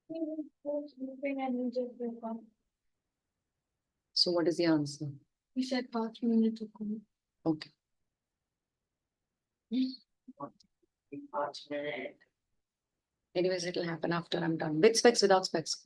So what is the answer? He said 5 minutes ago. Okay. Anyways, it'll happen after I'm done. With specs, without specs.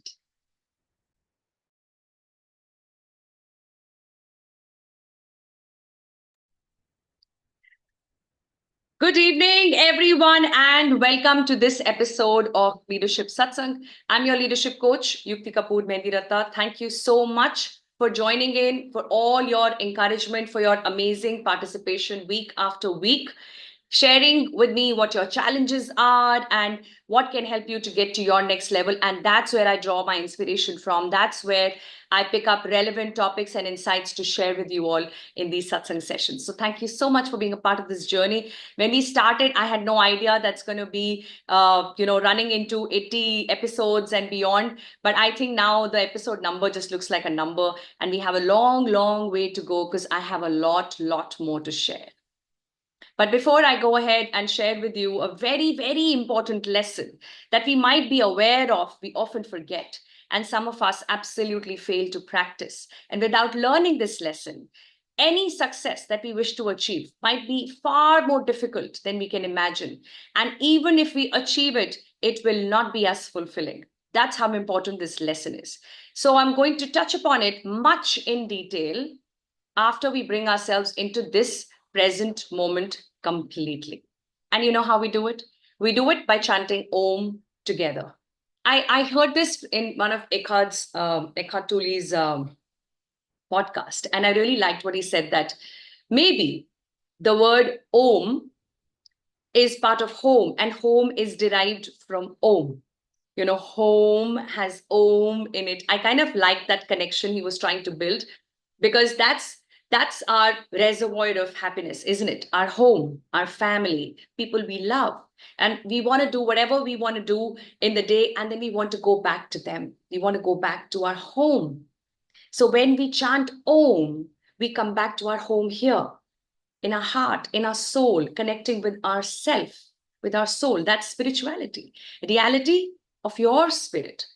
Good evening, everyone, and welcome to this episode of Leadership Satsang. I'm your leadership coach, Yukti Mendiratha. Thank you so much for joining in, for all your encouragement, for your amazing participation week after week, sharing with me what your challenges are and what can help you to get to your next level. And that's where I draw my inspiration from. That's where I pick up relevant topics and insights to share with you all in these satsang sessions. So thank you so much for being a part of this journey. When we started, I had no idea that's going to be, running into 80 episodes and beyond. But I think now the episode number just looks like a number, and we have a long, long way to go because I have a lot more to share. But before I go ahead and share with you a very, very important lesson that we might be aware of, we often forget. And some of us absolutely fail to practice. And without learning this lesson, any success that we wish to achieve might be far more difficult than we can imagine. And even if we achieve it, it will not be as fulfilling. That's how important this lesson is. So I'm going to touch upon it much in detail after we bring ourselves into this present moment completely. And you know how we do it? We do it by chanting Om together. I heard this in one of Eckhart Tolle's podcast, and I really liked what he said, that maybe the word Om is part of home, and home is derived from Om. You know, home has Om in it. I kind of like that connection he was trying to build, because that's our reservoir of happiness, isn't it? Our home, our family, people we love. And we want to do whatever we want to do in the day, and then we want to go back to them. We want to go back to our home. So when we chant Om, we come back to our home here, in our heart, in our soul, connecting with ourself, with our soul. That's spirituality, reality of your spirit,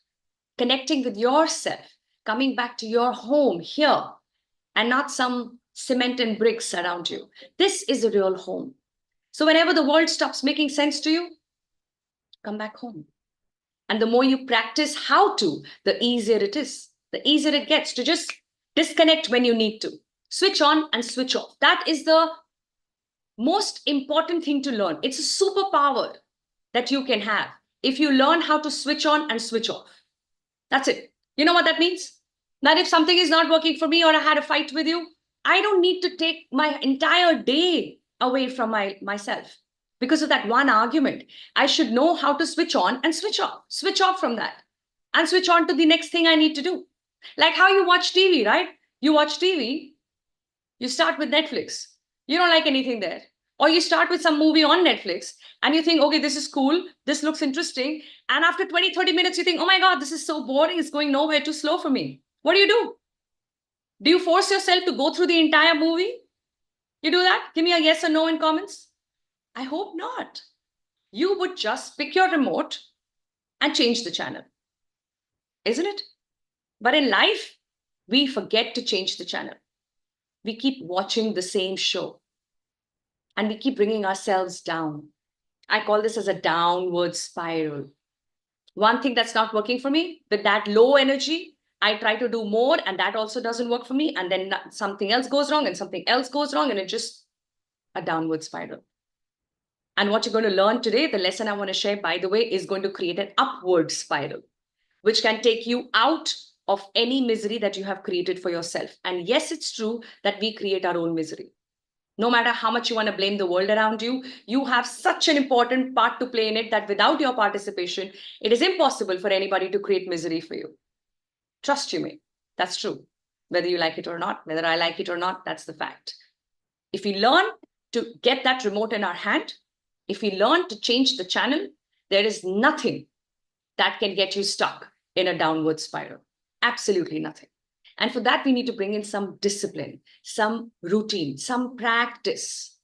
connecting with yourself, coming back to your home here, and not some cement and bricks around you. This is a real home. So whenever the world stops making sense to you, come back home. And the more you practice how to, the easier it is. The easier it gets to just disconnect when you need to. Switch on and switch off. That is the most important thing to learn. It's a superpower that you can have if you learn how to switch on and switch off. That's it. You know what that means? That if something is not working for me, or I had a fight with you, I don't need to take my entire day away from myself because of that one argument. I should know how to switch on and switch off from that, and switch on to the next thing I need to do. Like how you watch TV, right? You watch TV, you start with Netflix. You don't like anything there. Or you start with some movie on Netflix and you think, okay, this is cool. This looks interesting. And after 20, 30 minutes, you think, oh my God, this is so boring. It's going nowhere, too slow for me. What do? Do you force yourself to go through the entire movie? You do that? Give me a yes or no in comments. I hope not. You would just pick your remote and change the channel, isn't it? But in life, we forget to change the channel. We keep watching the same show and we keep bringing ourselves down. I call this as a downward spiral. One thing that's not working for me, with that low energy, I try to do more, and that also doesn't work for me. And then something else goes wrong, and something else goes wrong, and it's just a downward spiral. And what you're going to learn today, the lesson I want to share, by the way, is going to create an upward spiral, which can take you out of any misery that you have created for yourself. And yes, it's true that we create our own misery. No matter how much you want to blame the world around you, you have such an important part to play in it that without your participation, it is impossible for anybody to create misery for you. Trust you me, that's true. Whether you like it or not, whether I like it or not, that's the fact. If we learn to get that remote in our hand, if we learn to change the channel, there is nothing that can get you stuck in a downward spiral. Absolutely nothing. And for that, we need to bring in some discipline, some routine, some practice.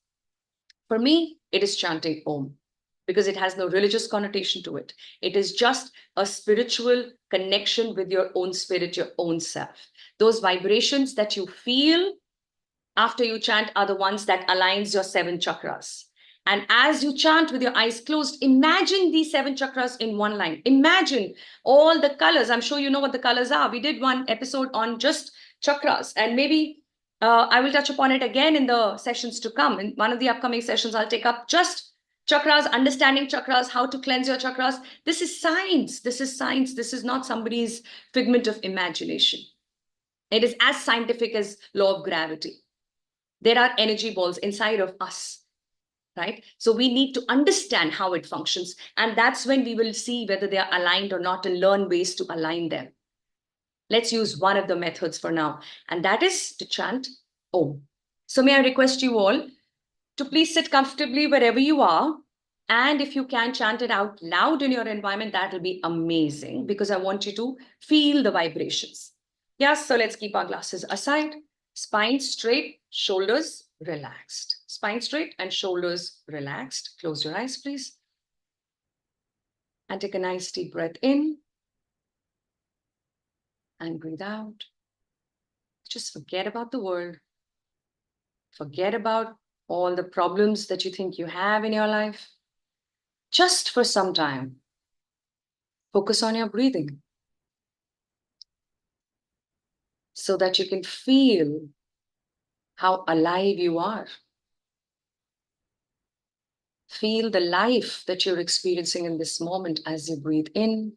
For me, it is chanting Om, because it has no religious connotation to it. It is just a spiritual connection with your own spirit, your own self. Those vibrations that you feel after you chant are the ones that aligns your 7 chakras. And as you chant with your eyes closed, imagine these 7 chakras in one line. Imagine all the colors. I'm sure you know what the colors are. We did one episode on just chakras, and maybe I will touch upon it again in the sessions to come. In one of the upcoming sessions, I'll take up just chakras, understanding chakras, how to cleanse your chakras. This is science. This is science. This is not somebody's figment of imagination. It is as scientific as law of gravity. There are energy balls inside of us, right? So we need to understand how it functions. And that's when we will see whether they are aligned or not and learn ways to align them. Let's use one of the methods for now, and that is to chant Om. So may I request you all to please sit comfortably wherever you are. And if you can chant it out loud in your environment, that will be amazing, because I want you to feel the vibrations. Yes, so let's keep our glasses aside. Spine straight, shoulders relaxed. Spine straight and shoulders relaxed. Close your eyes, please. And take a nice deep breath in. And breathe out. Just forget about the world. Forget about all the problems that you think you have in your life. Just for some time, focus on your breathing so that you can feel how alive you are. Feel the life that you're experiencing in this moment as you breathe in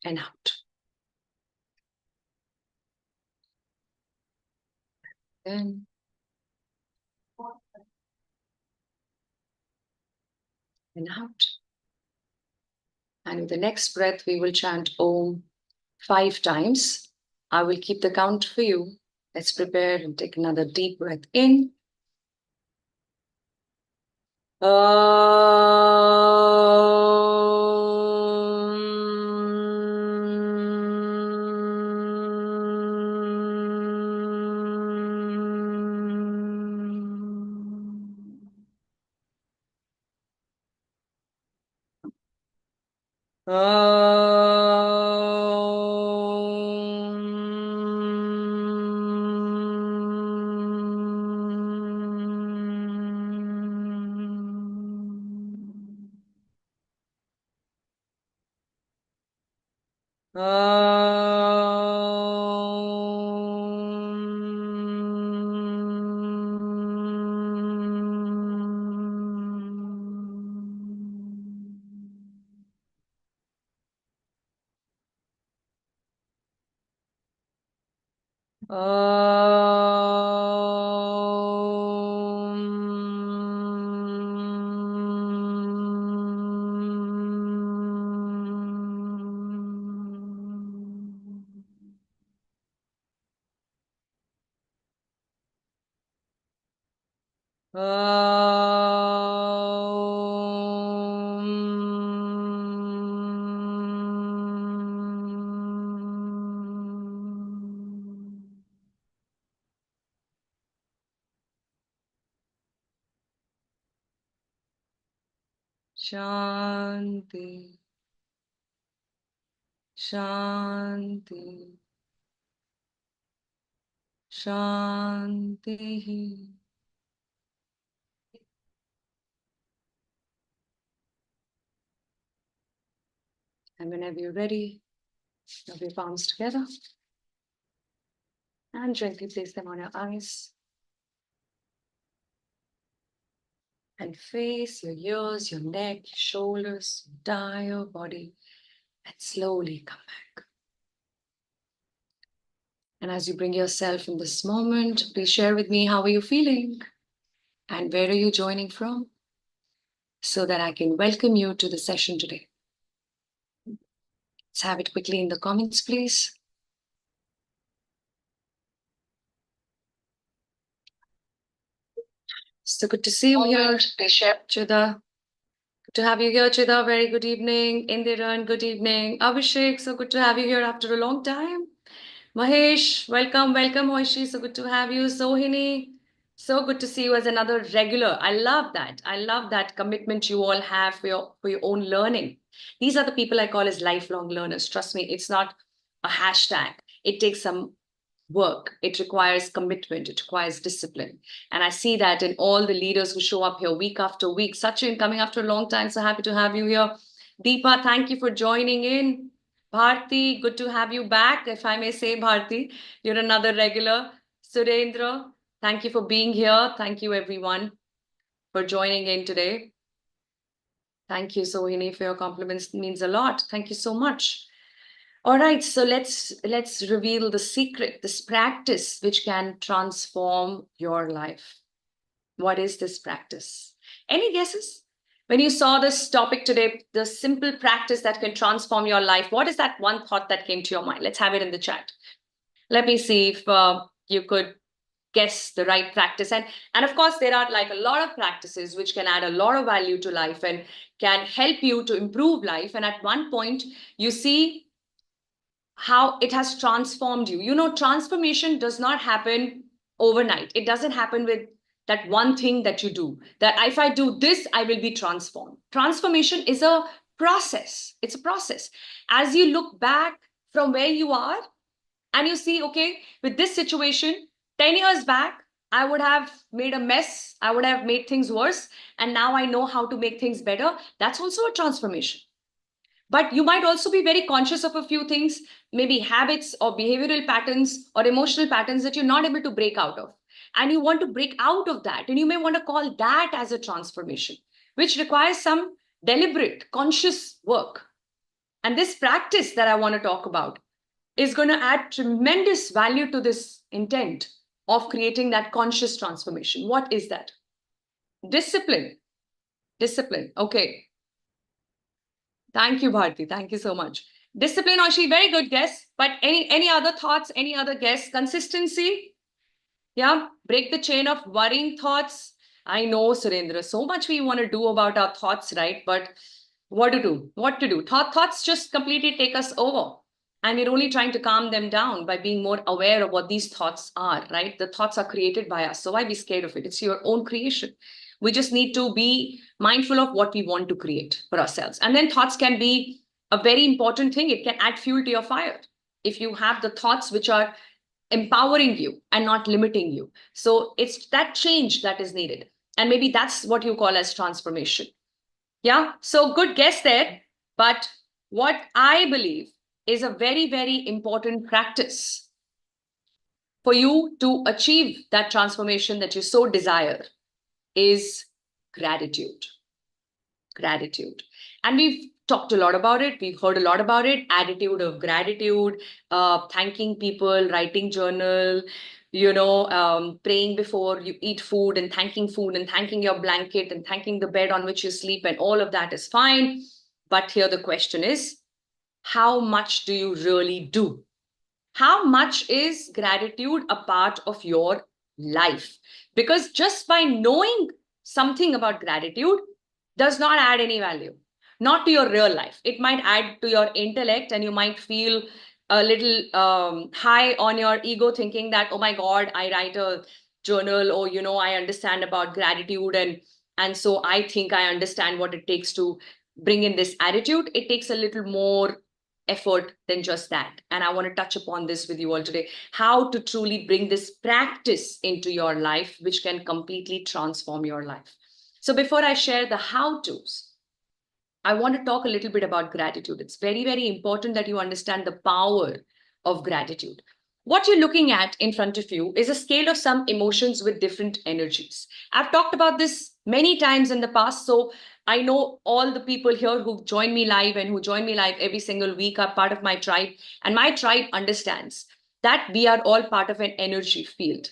and out. In and out. And with the next breath, we will chant Om 5 times. I will keep the count for you. Let's prepare and take another deep breath in. Shanti, Shanti, Shanti. And whenever you're ready, rub your palms together and gently place them on your eyes. And face your ears, your neck, your shoulders, your entire body, and slowly come back. And as you bring yourself in this moment, please share with me, how are you feeling? And where are you joining from? So that I can welcome you to the session today. Let's have it quickly in the comments, please. So good to see you here, Chida. Good to have you here, Chida. Very good evening. Indiran, good evening. Abhishek, so good to have you here after a long time. Mahesh, welcome, welcome, Moishi. So good to have you. Sohini, So good to see you as another regular. I love that. I love that commitment you all have for your own learning. These are the people I call as lifelong learners. Trust me, it's not a hashtag. It takes some work. It requires commitment. It requires discipline. And I see that in all the leaders who show up here week after week. Sachin, coming after a long time. So happy to have you here. Deepa, thank you for joining in. Bharti, good to have you back. If I may say, Bharti, you're another regular. Surendra, thank you for being here. Thank you, everyone, for joining in today. Thank you, Sohini, for your compliments. It means a lot. Thank you so much. All right, so let's reveal the secret, this practice which can transform your life. What is this practice? Any guesses? When you saw this topic today, the simple practice that can transform your life, what is that one thought that came to your mind? Let's have it in the chat. Let me see if you could guess the right practice. And of course, there are like a lot of practices which can add a lot of value to life and can help you to improve life. And at one point, you see how it has transformed you. You know, transformation does not happen overnight. It doesn't happen with that one thing that you do, that if I do this, I will be transformed. Transformation is a process. It's a process. As you look back from where you are and you see, okay, with this situation, 10 years back, I would have made a mess. I would have made things worse. And now I know how to make things better. That's also a transformation. But you might also be very conscious of a few things, maybe habits or behavioral patterns or emotional patterns that you're not able to break out of. And you want to break out of that. And you may want to call that as a transformation, which requires some deliberate, conscious work. And this practice that I want to talk about is going to add tremendous value to this intent of creating that conscious transformation. What is that? Discipline. Discipline. Okay. Thank you, Bharti. Thank you so much. Discipline, Oshi, very good guess. But any other thoughts, any other guess? Consistency? Yeah, break the chain of worrying thoughts. I know, Surendra, so much we want to do about our thoughts, right? But what to do? What to do? Thoughts just completely take us over. And we're only trying to calm them down by being more aware of what these thoughts are, right? The thoughts are created by us. So why be scared of it? It's your own creation. We just need to be mindful of what we want to create for ourselves. And then thoughts can be a very important thing. It can add fuel to your fire. If you have the thoughts which are empowering you and not limiting you. So it's that change that is needed. And maybe that's what you call as transformation. Yeah. So good guess there. But what I believe is a very, very important practice for you to achieve that transformation that you so desire is gratitude. Gratitude. And we've talked a lot about it. We've heard a lot about it. Attitude of gratitude, thanking people, writing journal, praying before you eat food and thanking your blanket and thanking the bed on which you sleep. And all of that is fine. But here the question is, how much do you really do? How much is gratitude a part of your life? Because just by knowing something about gratitude does not add any value, not to your real life. It might add to your intellect, and you might feel a little high on your ego, thinking that, oh my God, I write a journal, or I understand about gratitude, and so I think I understand what it takes to bring in this attitude. It takes a little more effort than just that. And I want to touch upon this with you all today, how to truly bring this practice into your life, which can completely transform your life. So before I share the how-tos, I want to talk a little bit about gratitude. It's very, very important that you understand the power of gratitude. What you're looking at in front of you is a scale of some emotions with different energies. I've talked about this many times in the past, so I know all the people here who join me live and who join me live every single week are part of my tribe. And my tribe understands that we are all part of an energy field.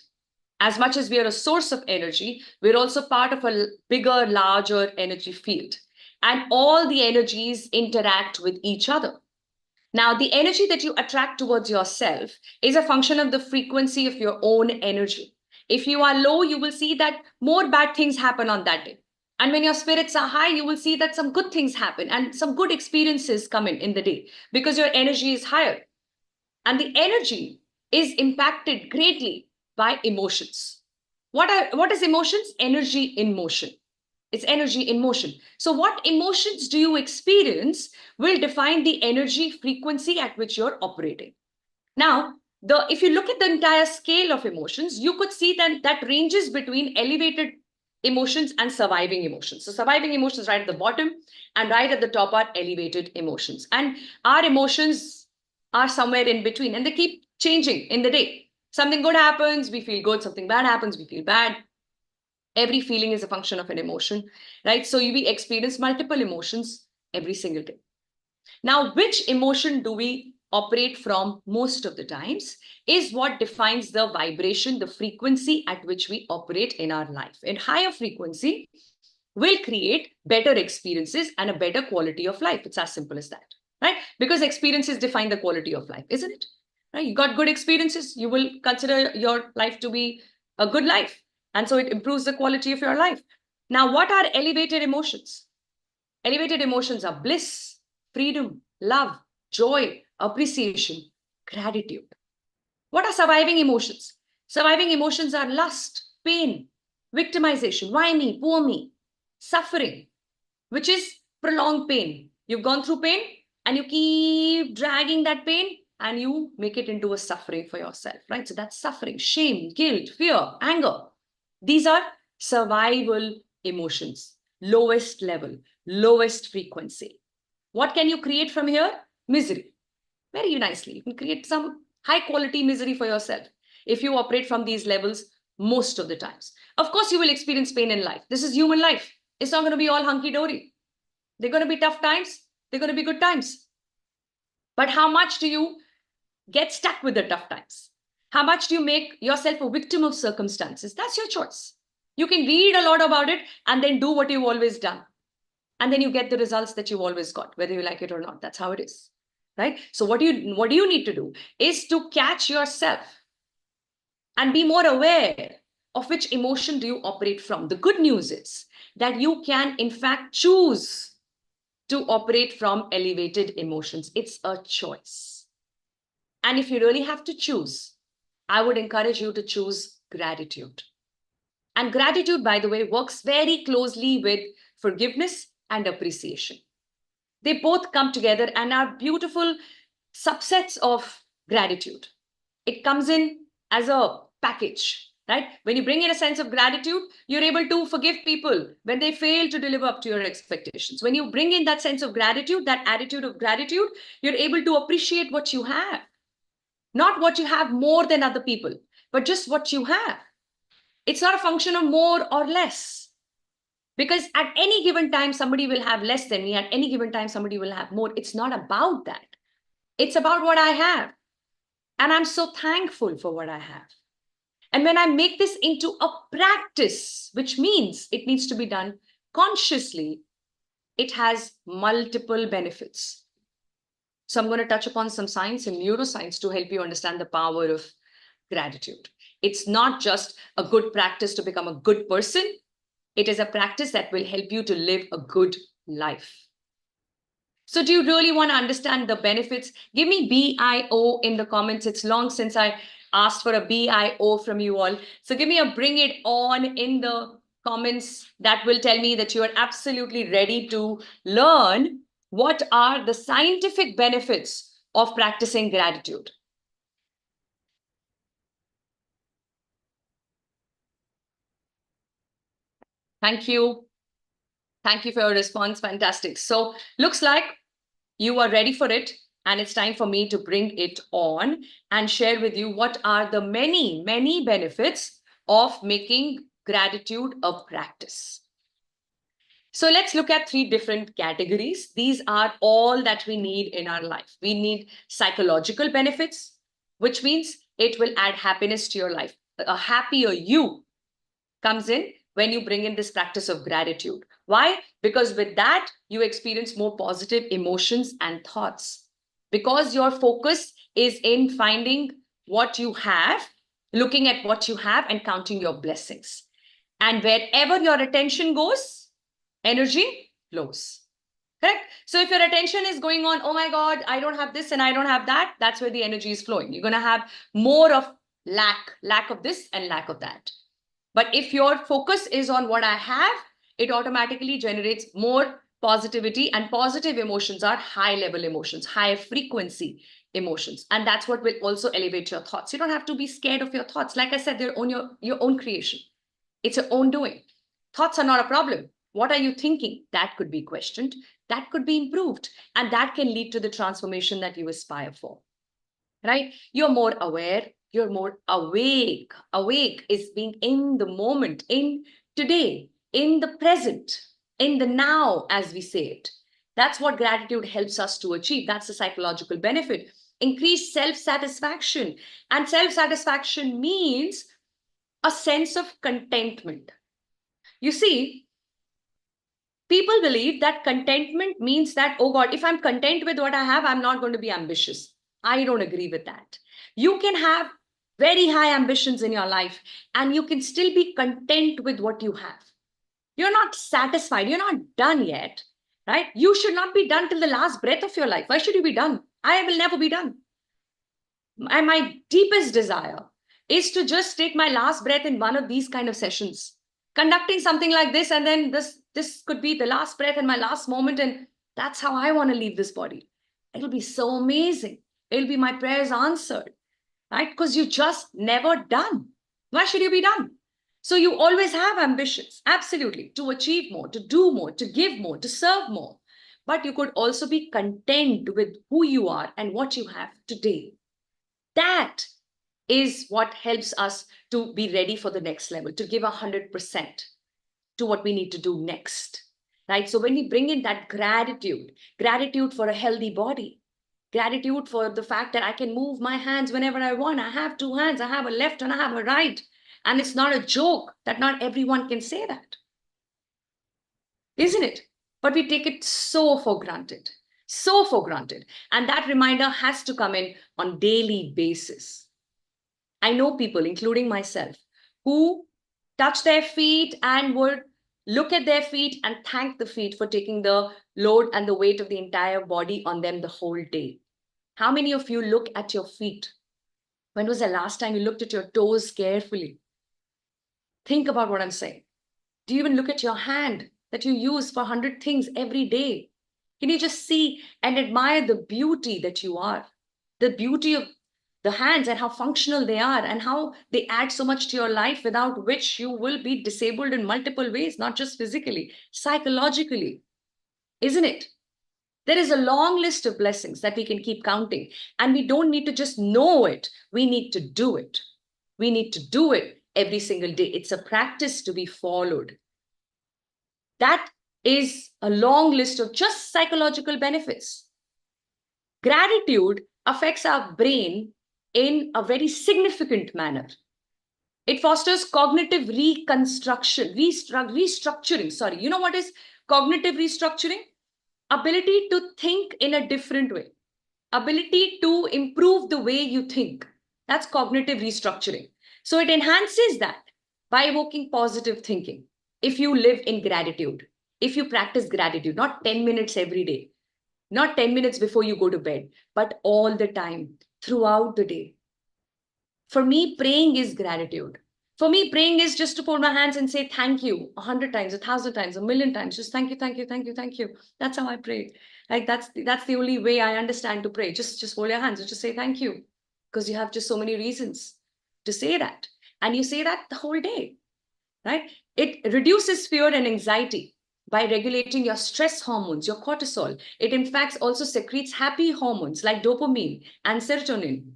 As much as we are a source of energy, we're also part of a bigger, larger energy field. And all the energies interact with each other. Now, the energy that you attract towards yourself is a function of the frequency of your own energy. If you are low, you will see that more bad things happen on that day. And when your spirits are high, you will see that some good things happen and some good experiences come in the day because your energy is higher. And the energy is impacted greatly by emotions. What is emotions? Energy in motion. It's energy in motion. So what emotions do you experience will define the energy frequency at which you're operating. Now, if you look at the entire scale of emotions, you could see that ranges between elevated emotions and surviving emotions. So surviving emotions right at the bottom, and right at the top are elevated emotions. And our emotions are somewhere in between, and they keep changing in the day. Something good happens, we feel good. Something bad happens, we feel bad. Every feeling is a function of an emotion, right? So we experience multiple emotions every single day. Now, which emotion do we operate from most of the times is what defines the vibration, the frequency at which we operate in our life. And higher frequency will create better experiences and a better quality of life. It's as simple as that, right? Because experiences define the quality of life, isn't it? Right? You got good experiences, you will consider your life to be a good life. And so it improves the quality of your life. Now, what are elevated emotions? Elevated emotions are bliss, freedom, love, joy, appreciation, gratitude. What are surviving emotions? Surviving emotions are lust, pain, victimization, why me, poor me, suffering, which is prolonged pain. You've gone through pain and you keep dragging that pain and you make it into a suffering for yourself, right? So that's suffering, shame, guilt, fear, anger. These are survival emotions, lowest level, lowest frequency. What can you create from here? Misery. Very nicely. You can create some high quality misery for yourself if you operate from these levels most of the times. Of course, you will experience pain in life. This is human life. It's not going to be all hunky dory. They're going to be tough times. They're going to be good times. But how much do you get stuck with the tough times? How much do you make yourself a victim of circumstances? That's your choice. You can read a lot about it and then do what you've always done. And then you get the results that you've always got, whether you like it or not. That's how it is. Right? So what do you need to do is to catch yourself and be more aware of which emotion do you operate from. The good news is that you can in fact choose to operate from elevated emotions. It's a choice. And if you really have to choose, I would encourage you to choose gratitude. And gratitude, by the way, works very closely with forgiveness and appreciation. They both come together and are beautiful subsets of gratitude. It comes in as a package, right? When you bring in a sense of gratitude, you're able to forgive people when they fail to deliver up to your expectations. When you bring in that sense of gratitude, that attitude of gratitude, you're able to appreciate what you have. Not what you have more than other people, but just what you have. It's not a function of more or less. Because at any given time, somebody will have less than me. At any given time, somebody will have more. It's not about that. It's about what I have. And I'm so thankful for what I have. And when I make this into a practice, which means it needs to be done consciously, it has multiple benefits. So I'm going to touch upon some science and neuroscience to help you understand the power of gratitude. It's not just a good practice to become a good person. It is a practice that will help you to live a good life. So do you really want to understand the benefits? Give me BIO in the comments. It's long since I asked for a BIO from you all. So give me a bring it on in the comments. That will tell me that you are absolutely ready to learn what are the scientific benefits of practicing gratitude. Thank you. Thank you for your response. Fantastic. So looks like you are ready for it. And it's time for me to bring it on and share with you what are the many, many benefits of making gratitude a practice. So let's look at three different categories. These are all that we need in our life. We need psychological benefits, which means it will add happiness to your life. A happier you comes in when you bring in this practice of gratitude. Why? Because with that, you experience more positive emotions and thoughts. Because your focus is in finding what you have, looking at what you have, and counting your blessings. And wherever your attention goes, energy flows. Correct? So if your attention is going on, oh my God, I don't have this and I don't have that, that's where the energy is flowing. You're going to have more of lack of this and lack of that. But if your focus is on what I have, it automatically generates more positivity, and positive emotions are high level emotions, high frequency emotions. And that's what will also elevate your thoughts. You don't have to be scared of your thoughts. Like I said, they're on your own creation. It's your own doing. Thoughts are not a problem. What are you thinking? That could be questioned. That could be improved. And that can lead to the transformation that you aspire for. Right? You're more aware. You're more awake. Awake is being in the moment, in today, in the present, in the now, as we say it. That's what gratitude helps us to achieve. That's the psychological benefit. Increase self satisfaction. And self satisfaction means a sense of contentment. You see, people believe that contentment means that, oh God, if I'm content with what I have, I'm not going to be ambitious. I don't agree with that. You can have very high ambitions in your life and you can still be content with what you have. You're not satisfied. You're not done yet, right? You should not be done till the last breath of your life. Why should you be done? I will never be done. And my deepest desire is to just take my last breath in one of these kind of sessions, conducting something like this, and then this could be the last breath and my last moment, and that's how I want to leave this body. It'll be so amazing. It'll be my prayers answered, right? Because you just never done. Why should you be done? So you always have ambitions, absolutely, to achieve more, to do more, to give more, to serve more. But you could also be content with who you are and what you have today. That is what helps us to be ready for the next level, to give 100% to what we need to do next, right? So when we bring in that gratitude for a healthy body, gratitude for the fact that I can move my hands whenever I want. I have two hands, I have a left and I have a right. And it's not a joke that not everyone can say that, isn't it? But we take it so for granted, so for granted. And that reminder has to come in on daily basis. I know people, including myself, who touch their feet and would look at their feet and thank the feet for taking the load and the weight of the entire body on them the whole day. How many of you look at your feet? When was the last time you looked at your toes carefully? Think about what I'm saying. Do you even look at your hand that you use for 100 things every day? Can you just see and admire the beauty that you are? The beauty of the hands and how functional they are and how they add so much to your life, without which you will be disabled in multiple ways, not just physically, psychologically, isn't it? There is a long list of blessings that we can keep counting, and we don't need to just know it. We need to do it. We need to do it every single day. It's a practice to be followed. That is a long list of just psychological benefits. Gratitude affects our brain in a very significant manner. It fosters cognitive restructuring. Sorry, you know what is cognitive restructuring? Ability to think in a different way, ability to improve the way you think. That's cognitive restructuring. So it enhances that by evoking positive thinking. If you live in gratitude, if you practice gratitude, not 10 minutes every day, not 10 minutes before you go to bed, but all the time, throughout the day. For me, praying is gratitude. For me, praying is just to fold my hands and say thank you 100 times, 1,000 times, a million times. Just thank you, thank you, thank you, thank you. That's how I pray. Like that's the only way I understand to pray. Just hold your hands and just say thank you, because you have just so many reasons to say that, and you say that the whole day, right? It reduces fear and anxiety by regulating your stress hormones, your cortisol. It in fact also secretes happy hormones like dopamine and serotonin.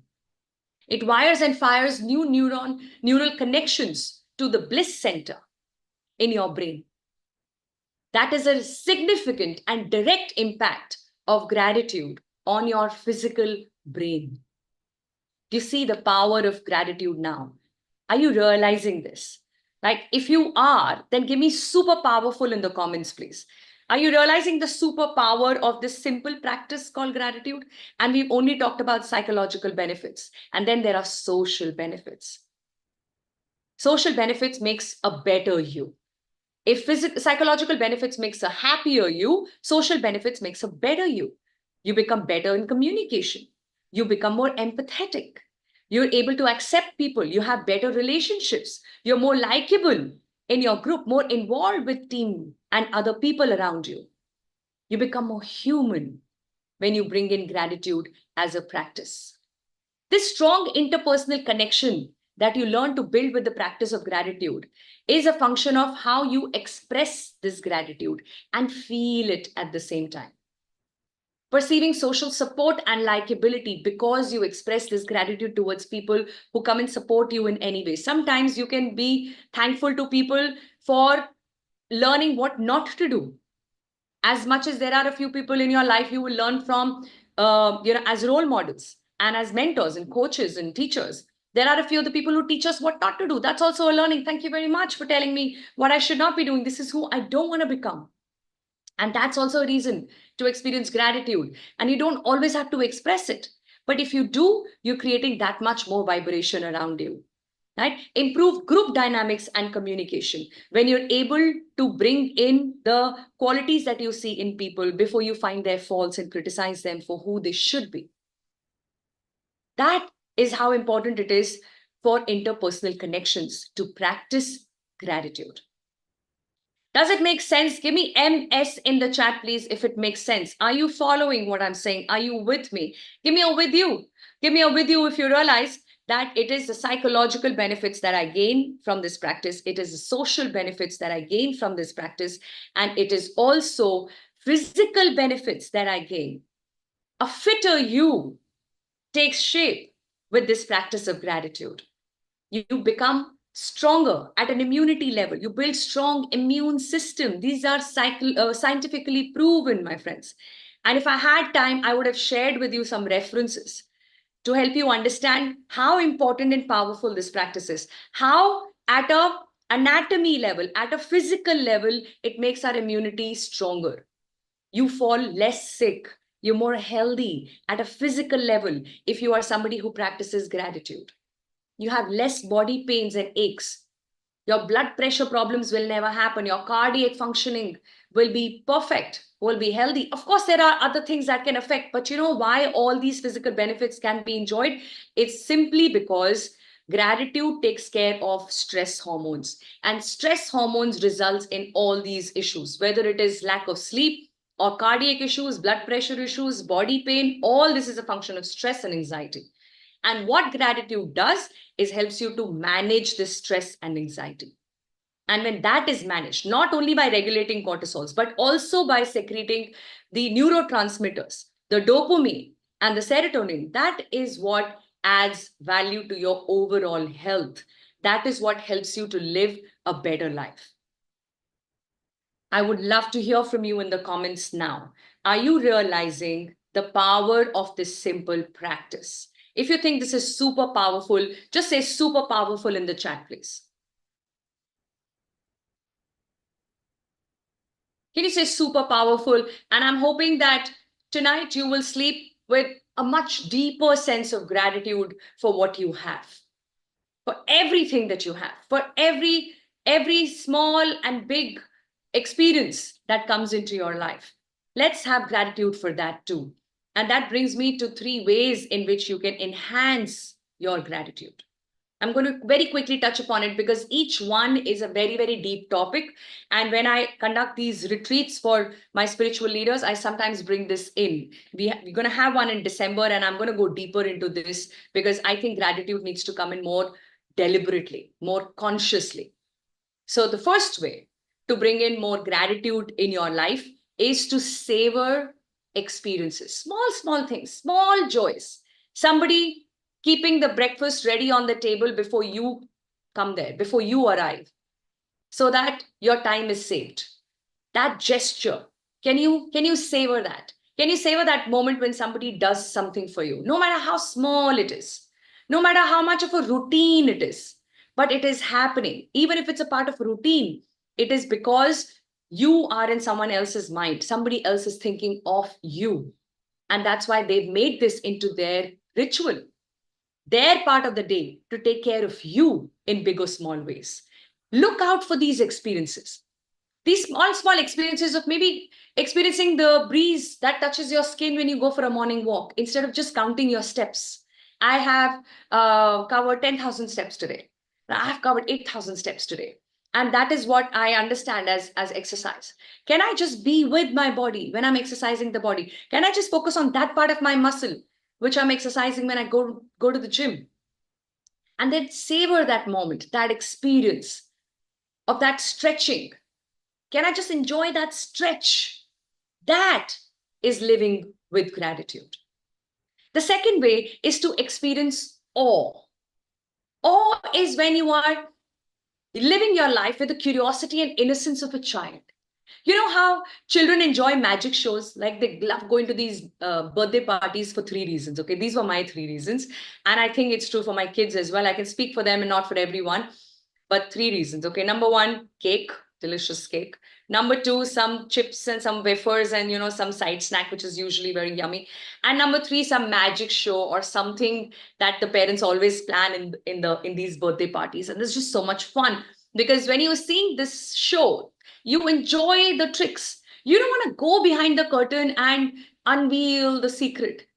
It wires and fires new neural connections to the bliss center in your brain. That is a significant and direct impact of gratitude on your physical brain. Do you see the power of gratitude now? Are you realizing this? Like, if you are, then give me super powerful in the comments, please. Are you realizing the superpower of this simple practice called gratitude? And we've only talked about psychological benefits. And then there are social benefits. Social benefits makes a better you. If psychological benefits makes a happier you, social benefits makes a better you. You become better in communication. You become more empathetic. You're able to accept people. You have better relationships. You're more likable in your group, more involved with team and other people around you. You become more human when you bring in gratitude as a practice. This strong interpersonal connection that you learn to build with the practice of gratitude is a function of how you express this gratitude and feel it at the same time. Perceiving social support and likability because you express this gratitude towards people who come and support you in any way. Sometimes you can be thankful to people for learning what not to do. As much as there are a few people in your life you will learn from, as role models and as mentors and coaches and teachers. There are a few of the people who teach us what not to do. That's also a learning. Thank you very much for telling me what I should not be doing. This is who I don't want to become. And that's also a reason to experience gratitude. And you don't always have to express it. But if you do, you're creating that much more vibration around you. Right? Improve group dynamics and communication. When you're able to bring in the qualities that you see in people before you find their faults and criticize them for who they should be. That is how important it is for interpersonal connections to practice gratitude. Does it make sense? Give me MS in the chat, please, if it makes sense. Are you following what I'm saying? Are you with me? Give me a with you. Give me a with you if you realize that it is the psychological benefits that I gain from this practice. It is the social benefits that I gain from this practice. And it is also physical benefits that I gain. A fitter you takes shape with this practice of gratitude. You become stronger at an immunity level. You build strong immune system. These are scientifically proven, my friends. And if I had time, I would have shared with you some references to help you understand how important and powerful this practice is. How at a anatomy level, at a physical level, it makes our immunity stronger. You fall less sick. You're more healthy at a physical level if you are somebody who practices gratitude. You have less body pains and aches. Your blood pressure problems will never happen. Your cardiac functioning will be perfect, will be healthy. Of course, there are other things that can affect, but you know why all these physical benefits can be enjoyed? It's simply because gratitude takes care of stress hormones, and stress hormones results in all these issues, whether it is lack of sleep or cardiac issues, blood pressure issues, body pain. All this is a function of stress and anxiety. And what gratitude does is helps you to manage this stress and anxiety. And when that is managed, not only by regulating cortisols, but also by secreting the neurotransmitters, the dopamine and the serotonin, that is what adds value to your overall health. That is what helps you to live a better life. I would love to hear from you in the comments now. Are you realizing the power of this simple practice? If you think this is super powerful, just say super powerful in the chat, please. Can you say super powerful? And I'm hoping that tonight you will sleep with a much deeper sense of gratitude for what you have, for everything that you have, for every small and big experience that comes into your life. Let's have gratitude for that too. And that brings me to 3 ways in which you can enhance your gratitude. I'm going to very quickly touch upon it because each one is a very, very deep topic. And when I conduct these retreats for my spiritual leaders, I sometimes bring this in. We're going to have one in December, and I'm going to go deeper into this because I think gratitude needs to come in more deliberately, more consciously. So the first way to bring in more gratitude in your life is to savor experiences, small things, small joys. Somebody keeping the breakfast ready on the table before you come there, before you arrive, so that your time is saved. That gesture, can you savor that? Can you savor that moment when somebody does something for you, no matter how small it is, no matter how much of a routine it is, but it is happening. Even if it's a part of a routine, it is because you are in someone else's mind, somebody else is thinking of you, and that's why they've made this into their ritual, their part of the day, to take care of you in big or small ways. Look out for these experiences, these small experiences of maybe experiencing the breeze that touches your skin when you go for a morning walk instead of just counting your steps. I have covered 10,000 steps today. I have covered 8,000 steps today. And that is what I understand as exercise. Can I just be with my body when I'm exercising the body? Can I just focus on that part of my muscle which I'm exercising when I go to the gym? And then savor that moment, that experience of that stretching. Can I just enjoy that stretch? That is living with gratitude. The second way is to experience awe. Awe is when you are living your life with the curiosity and innocence of a child. You know how children enjoy magic shows? Like they love going to these birthday parties for three reasons. Okay, these were my three reasons. And I think it's true for my kids as well. I can speak for them and not for everyone, but three reasons. Okay, number one, cake, delicious cake. Number two, some chips and some wafers and some side snack, which is usually very yummy. And number three, some magic show or something that the parents always plan in these birthday parties. And it's just so much fun because when you're seeing this show, you enjoy the tricks. You don't want to go behind the curtain and unveil the secret.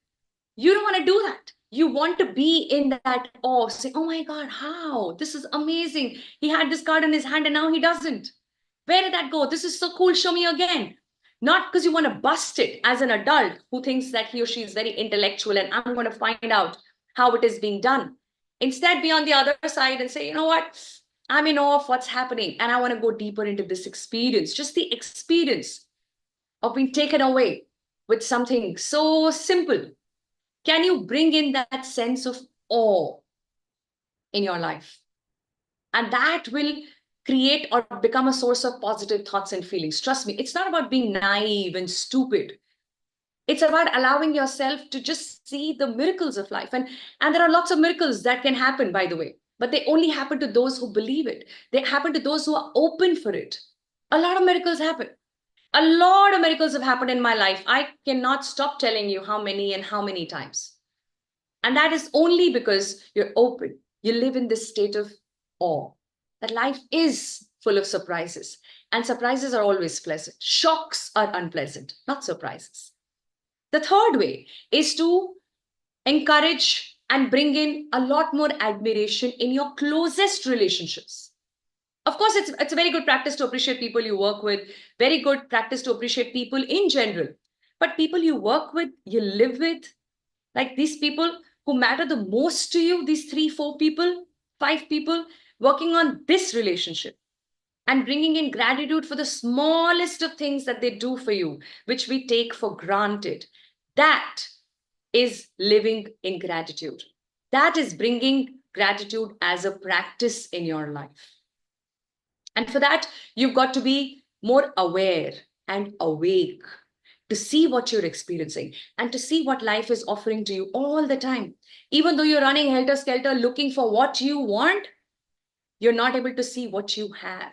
You don't want to do that. You want to be in that awe, say, oh my God, how? This is amazing. He had this card in his hand and now he doesn't. Where did that go? This is so cool. Show me again. Not because you want to bust it as an adult who thinks that he or she is very intellectual and I'm going to find out how it is being done. Instead, be on the other side and say, you know what? I'm in awe of what's happening. And I want to go deeper into this experience, just the experience of being taken away with something so simple. Can you bring in that sense of awe in your life? And that will create or become a source of positive thoughts and feelings. Trust me, it's not about being naive and stupid. It's about allowing yourself to just see the miracles of life. And there are lots of miracles that can happen, by the way, but they only happen to those who believe it. They happen to those who are open for it. A lot of miracles happen. A lot of miracles have happened in my life. I cannot stop telling you how many and how many times. And that is only because you're open. You live in this state of awe. That life is full of surprises. And surprises are always pleasant. Shocks are unpleasant, not surprises. The third way is to encourage and bring in a lot more admiration in your closest relationships. Of course, it's a very good practice to appreciate people you work with, very good practice to appreciate people in general. But people you work with, you live with, like these people who matter the most to you, these 3, 4 people, 5 people, working on this relationship and bringing in gratitude for the smallest of things that they do for you, which we take for granted. That is living in gratitude. That is bringing gratitude as a practice in your life. And for that, you've got to be more aware and awake to see what you're experiencing and to see what life is offering to you all the time. Even though you're running helter-skelter looking for what you want, you're not able to see what you have.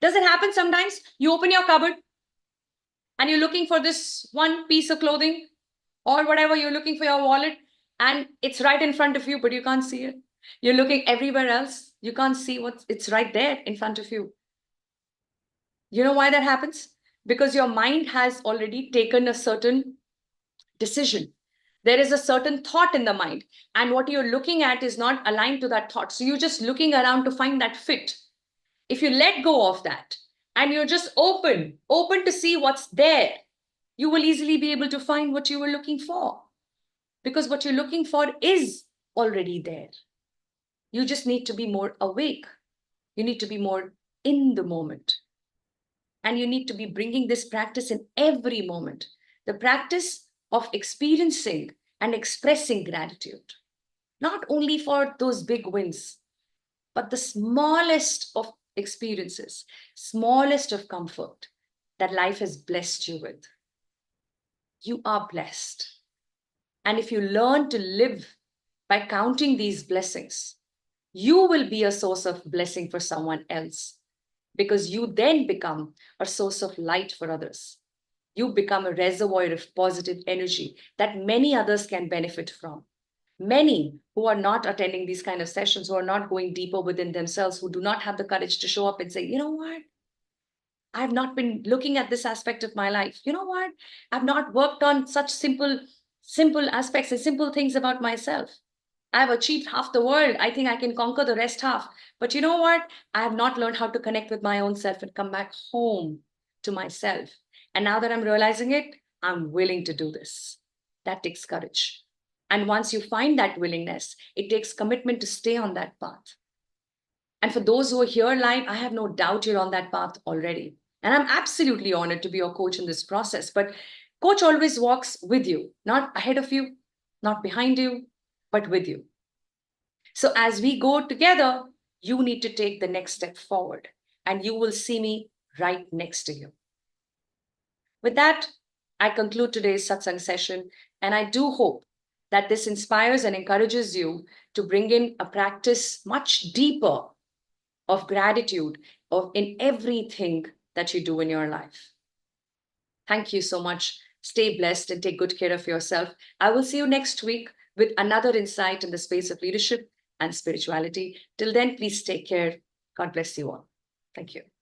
Does it happen sometimes? You open your cupboard and you're looking for this one piece of clothing or whatever, you're looking for your wallet and it's right in front of you, but you can't see it. You're looking everywhere else. You can't see it's right there in front of you. You know why that happens? Because your mind has already taken a certain decision. There is a certain thought in the mind, and what you're looking at is not aligned to that thought. So you're just looking around to find that fit. If you let go of that and you're just open to see what's there, you will easily be able to find what you were looking for, because what you're looking for is already there. You just need to be more awake. You need to be more in the moment. And you need to be bringing this practice in every moment. The practice of experiencing and expressing gratitude, not only for those big wins, but the smallest of experiences, smallest of comfort that life has blessed you with. You are blessed. And if you learn to live by counting these blessings, you will be a source of blessing for someone else, because you then become a source of light for others. You become a reservoir of positive energy that many others can benefit from. Many who are not attending these kind of sessions, who are not going deeper within themselves, who do not have the courage to show up and say, you know what? I've not been looking at this aspect of my life. You know what? I've not worked on such simple aspects and simple things about myself. I've achieved half the world. I think I can conquer the rest half. But you know what? I have not learned how to connect with my own self and come back home to myself. And now that I'm realizing it, I'm willing to do this. That takes courage. And once you find that willingness, it takes commitment to stay on that path. And for those who are here live, I have no doubt you're on that path already. And I'm absolutely honored to be your coach in this process. But coach always walks with you, not ahead of you, not behind you, but with you. So as we go together, you need to take the next step forward, and you will see me right next to you. With that, I conclude today's satsang session, and I do hope that this inspires and encourages you to bring in a practice much deeper of gratitude in everything that you do in your life. Thank you so much. Stay blessed and take good care of yourself. I will see you next week with another insight in the space of leadership and spirituality. Till then, please take care. God bless you all. Thank you.